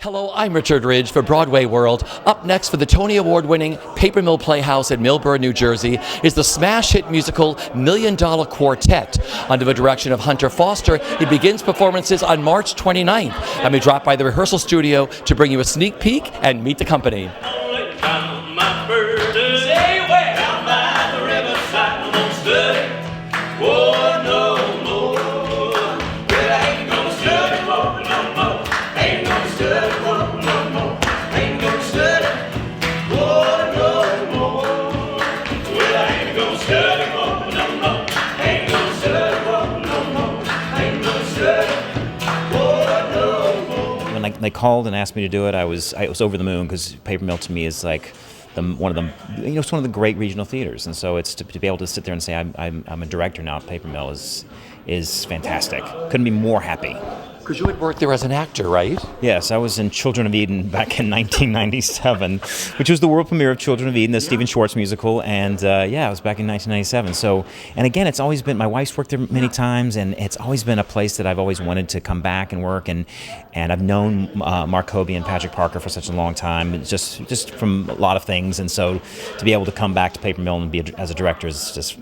Hello, I'm Richard Ridge for Broadway World. Up next for the Tony Award-winning Paper Mill Playhouse in Millburn, New Jersey is the smash hit musical Million Dollar Quartet. Under the direction of Hunter Foster, it begins performances on March 29th. And we drop by the rehearsal studio to bring you a sneak peek and meet the company. They called and asked me to do it. I was over the moon because Paper Mill to me is like one of the great regional theaters, and so it's to be able to sit there and say I'm a director now at Paper Mill is fantastic. Couldn't be more happy. Because you had worked there as an actor, right? Yes, I was in Children of Eden back in 1997, which was the world premiere of Children of Eden, the Stephen Schwartz musical, and it was back in 1997. So, and again, it's always been, my wife's worked there many times, and it's always been a place that I've always wanted to come back and work, and I've known Mark Hoebee and Patrick Parker for such a long time, just from a lot of things, and so to be able to come back to Paper Mill and be as a director is just,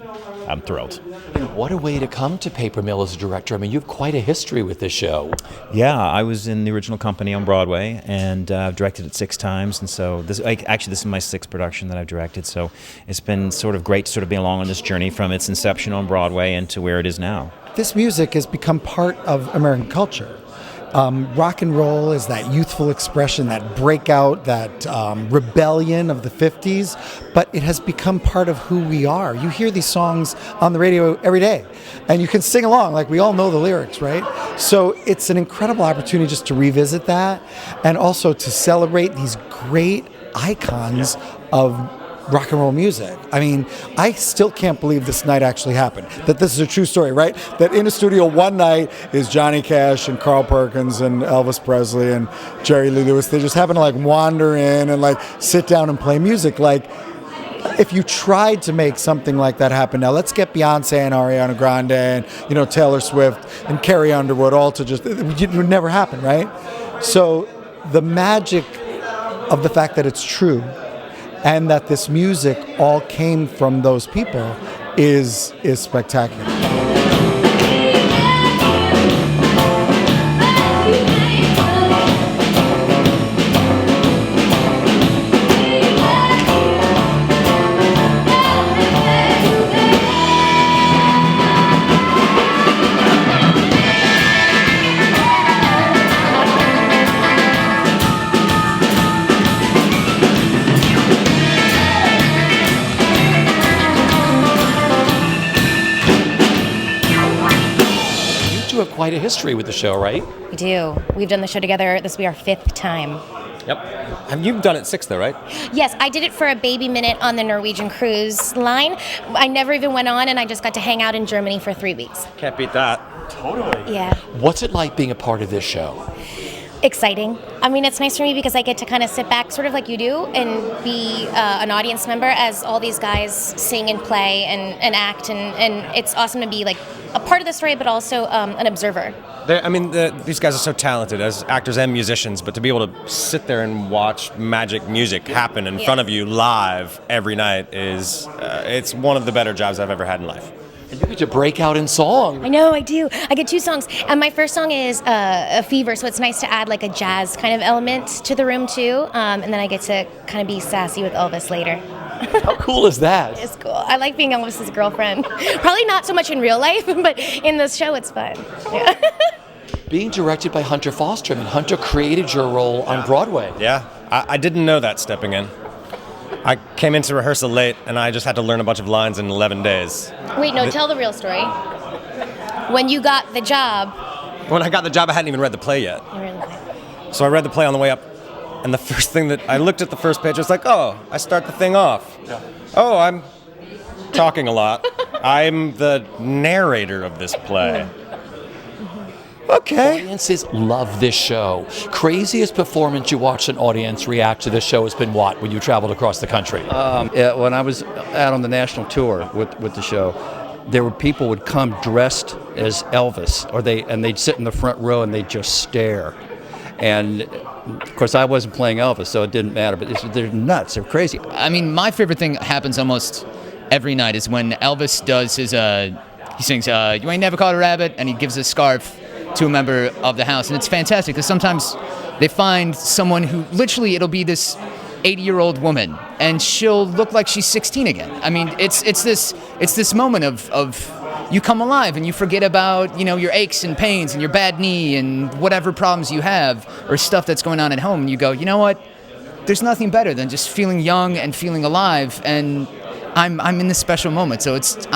I'm thrilled. And what a way to come to Paper Mill as a director. I mean, you have quite a history with this show. Yeah, I was in the original company on Broadway, and I've directed it 6 times, and so this is my 6th production that I've directed, so it's been sort of great to sort of be along on this journey from its inception on Broadway and to where it is now. This music has become part of American culture. Rock and roll is that youthful expression, that breakout, that rebellion of the 50s, but it has become part of who we are. You hear these songs on the radio every day, and you can sing along, like we all know the lyrics, right? So it's an incredible opportunity just to revisit that, and also to celebrate these great icons of rock and roll music. I mean, I still can't believe this night actually happened. That this is a true story, right? That in a studio one night is Johnny Cash and Carl Perkins and Elvis Presley and Jerry Lee Lewis. They just happen to like wander in and like sit down and play music. Like, if you tried to make something like that happen now, let's get Beyonce and Ariana Grande and Taylor Swift and Carrie Underwood all to just, it would never happen, right? So the magic of the fact that it's true and that this music all came from those people is spectacular. Quite a history with the show, right? We do. We've done the show together. This will be our 5th time. Yep. And you've done it 6th though, right? Yes, I did it for a baby minute on the Norwegian cruise line. I never even went on, and I just got to hang out in Germany for 3 weeks. Can't beat that. Totally. Yeah. What's it like being a part of this show? Exciting. I mean, it's nice for me because I get to kind of sit back, sort of like you do, and be an audience member as all these guys sing and play and act, and it's awesome to be like a part of the story, but also an observer. These guys are so talented as actors and musicians, but to be able to sit there and watch magic music happen in front of you live every night is it's one of the better jobs I've ever had in life. And you get to break out in song. I know, I do. I get 2 songs. And my first song is a Fever, so it's nice to add like a jazz kind of element to the room too. And then I get to kind of be sassy with Elvis later. How cool is that? It's cool. I like being Elvis's girlfriend. Probably not so much in real life, but in the show it's fun. Yeah. Being directed by Hunter Foster, I mean, Hunter created your role on Broadway. Yeah, I didn't know that stepping in. I came into rehearsal late, and I just had to learn a bunch of lines in 11 days. Wait, no, tell the real story. When you got the job... When I got the job, I hadn't even read the play yet. So I read the play on the way up, and the first thing that... I looked at the first page, I was like, oh, I start the thing off. Yeah. Oh, I'm talking a lot. I'm the narrator of this play. Okay. Audiences love this show. Craziest performance you watched an audience react to this show has been what when you traveled across the country? When I was out on the national tour with the show, there were people would come dressed as Elvis, and they'd sit in the front row and they'd just stare. And of course, I wasn't playing Elvis, so it didn't matter. But they're nuts. They're crazy. I mean, my favorite thing happens almost every night is when Elvis does his, he sings, "You Ain't Never Caught a Rabbit," and he gives a scarf to a member of the house. And it's fantastic because sometimes they find someone who literally, it'll be this 80-year-old woman, and she'll look like she's 16 again. I mean, it's this moment of you come alive and you forget about, your aches and pains and your bad knee and whatever problems you have or stuff that's going on at home. And you go, you know what? There's nothing better than just feeling young and feeling alive. And I'm in this special moment. So it's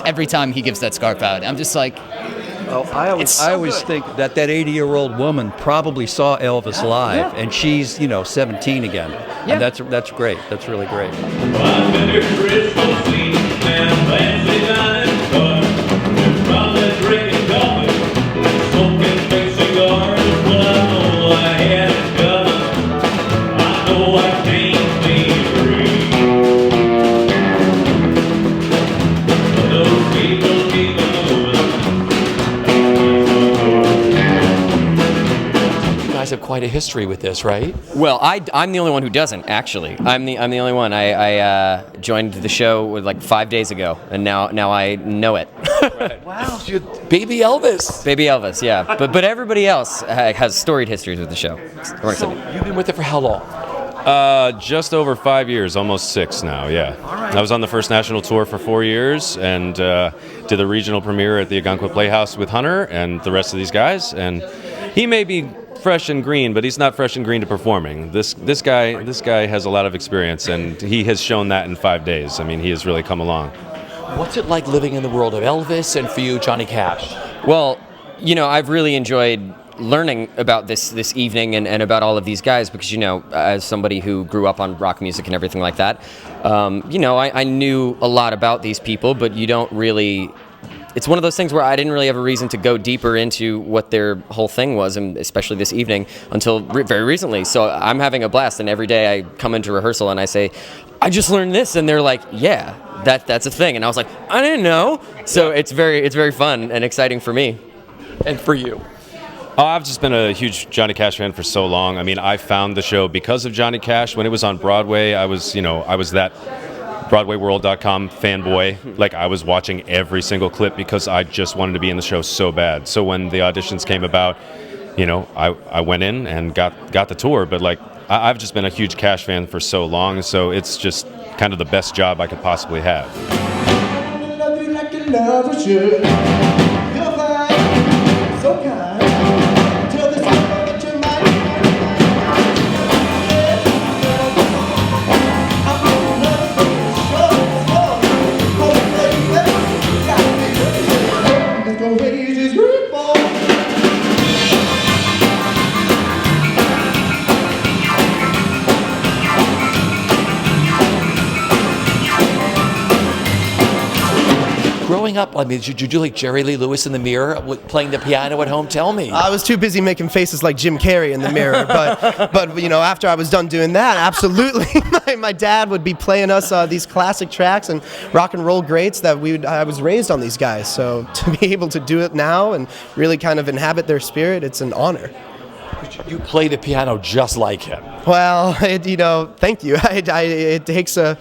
every time he gives that scarf out, I'm just like, Oh, I always think that 80-year-old woman probably saw Elvis live, and she's 17 again, and that's great. That's really great. Have quite a history with this, right? Well, I'm the only one who doesn't, actually. I'm the only one. I joined the show like 5 days ago, and now I know it. Right. Wow, baby Elvis. Baby Elvis, yeah. But everybody else has storied histories with the show. So you've been with it for how long? Just over 5 years, almost 6 now, yeah. All right. I was on the first national tour for 4 years and did the regional premiere at the Algonquin Playhouse with Hunter and the rest of these guys. And he may be fresh and green, but he's not fresh and green to performing. This guy has a lot of experience, and he has shown that in 5 days. I mean, he has really come along. What's it like living in the world of Elvis and for you, Johnny Cash? Well, I've really enjoyed learning about this evening and about all of these guys because, as somebody who grew up on rock music and everything like that, I knew a lot about these people, but you don't really... It's one of those things where I didn't really have a reason to go deeper into what their whole thing was, and especially this evening, until very recently. So I'm having a blast, and every day I come into rehearsal and I say, I just learned this, and they're like, yeah, that's a thing. And I was like, I didn't know. So it's very fun and exciting for me. And for you? I've just been a huge Johnny Cash fan for so long. I mean, I found the show because of Johnny Cash. When it was on Broadway, I was that BroadwayWorld.com fanboy. Like, I was watching every single clip because I just wanted to be in the show so bad. So when the auditions came about, I went in and got the tour. But like, I've just been a huge Cash fan for so long. So it's just kind of the best job I could possibly have. Growing up, I mean, did you do like Jerry Lee Lewis in the mirror, playing the piano at home? Tell me. I was too busy making faces like Jim Carrey in the mirror, but after I was done doing that, absolutely, my dad would be playing us these classic tracks and rock and roll greats that I was raised on these guys. So to be able to do it now and really kind of inhabit their spirit, it's an honor. You play the piano just like him. Well, thank you. It takes a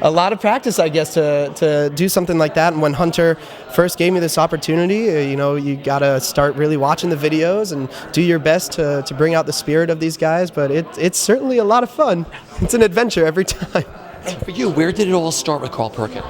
lot of practice, I guess, to do something like that. And when Hunter first gave me this opportunity, you got to start really watching the videos and do your best to bring out the spirit of these guys. But it's certainly a lot of fun. It's an adventure every time. And for you, where did it all start with Carl Perkins?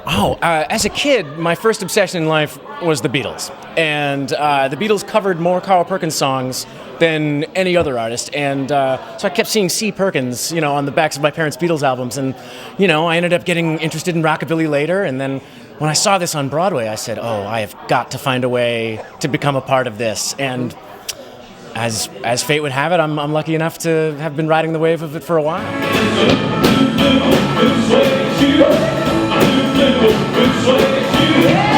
As a kid, my first obsession in life was the Beatles. And the Beatles covered more Carl Perkins songs than any other artist. And so I kept seeing C. Perkins, on the backs of my parents' Beatles albums. And, I ended up getting interested in rockabilly later. And then when I saw this on Broadway, I said, I have got to find a way to become a part of this. And as fate would have it, I'm lucky enough to have been riding the wave of it for a while. Yeah.